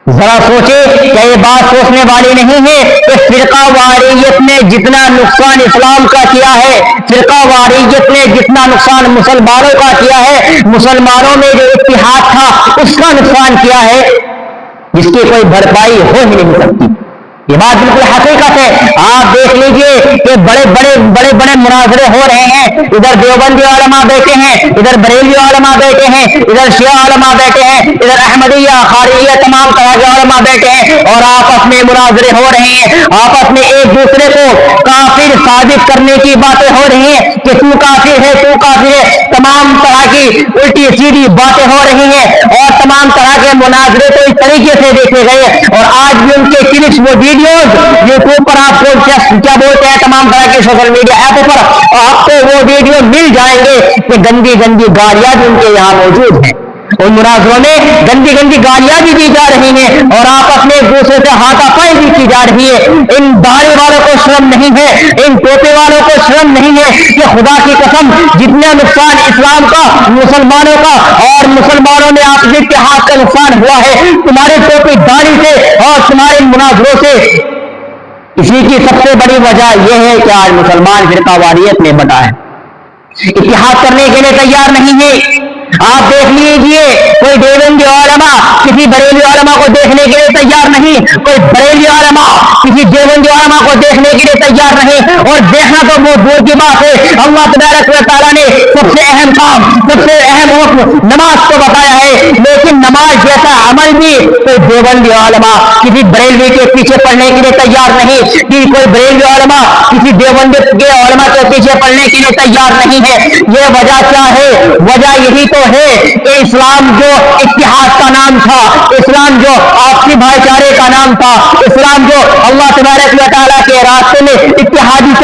ذرا سوچے کہ یہ بات سوچنے والی نہیں ہے کہ فرقہ واریت نے جتنا نقصان اسلام کا کیا ہے، فرقہ واریت نے جتنا نقصان مسلمانوں کا کیا ہے، مسلمانوں میں جو اتحاد تھا اس کا نقصان کیا ہے، جس کی کوئی بھرپائی ہو ہی نہیں سکتی۔ یہ بات بالکل حقیقت ہے۔ آپ دیکھ لیجئے کہ بڑے مناظرے ہو رہے ہیں، ادھر دیوبندی علماء بیٹھے ہیں، ادھر بریلوی علماء بیٹھے ہیں، ادھر شیعہ علماء بیٹھے ہیں، ادھر احمدیہ خارجیہ تمام طرح کے علماء بیٹھے ہیں، اور آپس میں مناظرے ہو رہے ہیں، آپس میں ایک دوسرے کو کافر ثابت کرنے کی باتیں ہو رہی ہیں کہ تو کافر ہے، تو کافر ہے، تمام طرح کی الٹی سیدھی باتیں ہو رہی ہیں، اور تمام طرح کے مناظرے تو اس طریقے سے دیکھے گئے، اور آج بھی ان کے کلپس وہ ویڈیوز یوٹیوب پر آپ کو کیا بولتے ہیں تمام طرح کے سوشل میڈیا ایپوں پر آپ کو وہ ویڈیو مل جائیں گے کہ گندی گندی گالیاں بھی ان کے یہاں موجود ہیں، ان مناظروں میں گندی گندی گالیاں بھی دی جا رہی ہیں، اور آپس میں ایک دوسرے سے ہاتھا پائی بھی کی جا رہی ہے۔ ان داڑھی والوں کو شرم نہیں ہے، ان ٹوپے والوں کو شرم نہیں ہے کہ خدا کی قسم جتنا نقصان اسلام کا، مسلمانوں کا اور مسلمانوں میں آپسی اتحاد کا نقصان ہوا ہے تمہارے ٹوپی داڑھی سے اور تمہارے مناظروں سے، اسی کی سب سے بڑی وجہ یہ ہے کہ آج مسلمان فرقہ واریت میں بٹا ہے، اتحاد کرنے کے لیے تیار نہیں ہے۔ آپ دیکھ لیجئے کوئی دیوبندی علماء کسی بریلوی علماء کو دیکھنے کے لیے تیار نہیں، کوئی بریلوی علماء کسی دیوبندی علماء کو دیکھنے کے لیے تیار نہیں، اور دیکھنا تو بہت دور کی بات ہے۔ اللہ تبارک و تعالیٰ نے سب سے اہم کام، سب سے اہم حکم نماز کو بتایا ہے، لیکن نماز جیسا عمل بھی کوئی دیوبندی علماء کسی بریلوی کے پیچھے پڑھنے کے لیے تیار نہیں، کہ کوئی بریلوی علماء کسی دیوبندی کے علماء کے پیچھے پڑھنے کے لیے تیار نہیں ہے۔ یہ وجہ کیا ہے؟ وجہ یہی تو ہے کہ اسلام جو اتحاد کا نام تھا، اسلام جو آپسی بھائی چارے کا نام تھا، اسلام جو اللہ تبارک و تعالیٰ کے راستے میں اتحادیت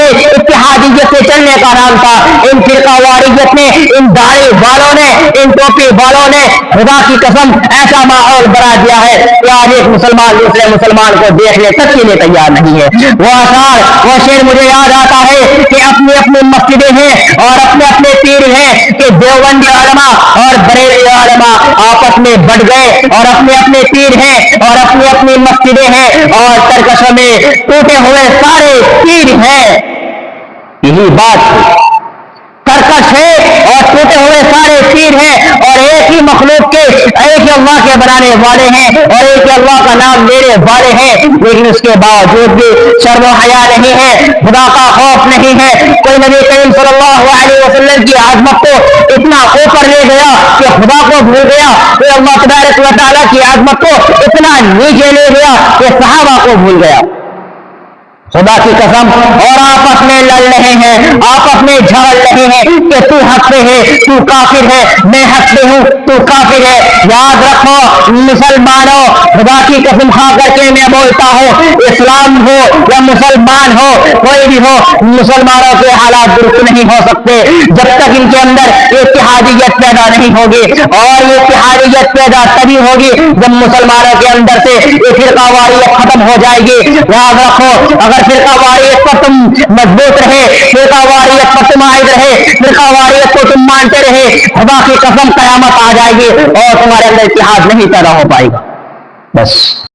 سے چلنے کا نام تھا، ان فرقہ واریت نے، ان داڑھی والوں نے، ان ٹوپی والوں نے خدا کی قسم ایسا ماحول بنا دیا ہے کہ آج ایک مسلمان دوسرے مسلمان کو دیکھنے تک کے لیے تیار نہیں ہے۔ وہ شعر مجھے یاد آتا ہے کہ اپنی اپنی مسجدیں ہیں اور اپنے اپنے پیر ہیں، کہ دیوبندی علماء اور بریلوی علماء آپس میں بٹ گئے، اور اپنے اپنے پیر ہیں اور اپنی اپنی مسجدیں ہیں، اور ترکشوں میں ٹوٹے ہوئے سارے پیر ہیں۔ یہی بات ترکش ہے اور ٹوٹے ہوئے سارے پیر ہیں، اور ایک ہی مخلوق کے، ایک ہی اللہ کے بنانے والے ہیں، اور ایک ہی اللہ کا نام لینے والے ہیں، لیکن اس کے باوجود بھی شرم و حیا نہیں ہے، خدا کا خوف نہیں ہے۔ کوئی نبی کریم صلی اللہ علیہ وسلم کی عظمت کو اتنا اوپر لے گیا کہ خدا کو بھول گیا، کوئی اللہ تبارک و تعالیٰ کی عظمت کو اتنا نیچے لے گیا کہ صحابہ کو بھول گیا، خدا کی قسم، اور آپس میں لڑ رہے ہیں، آپس میں جھگڑ رہے ہیں کہ تو حق پہ ہے، تو کافر ہے، میں حق پہ ہوں، تو کافر ہے۔ یاد رکھو مسلمانوں، خدا کی قسم کھا کر کے میں بولتا ہوں، اسلام ہو یا مسلمان ہو، کوئی بھی ہو، مسلمانوں کے حالات درست نہیں ہو سکتے جب تک ان کے اندر اتحادیت پیدا نہیں ہوگی، اور یہ اتحادیت پیدا تبھی ہوگی جب مسلمانوں کے اندر سے یہ فرقہ واریت ختم ہو جائے گی۔ یاد رکھو، اگر فرقہ واریت پر تم مضبوط رہے، فرقہ واریت پر تم عائد رہے، فرقہ واریت کو تم مانتے رہے، خدا کی قسم قیامت آ جائے گی اور تمہارے اندر اتحاد نہیں پیدا ہو پائے گا۔ بس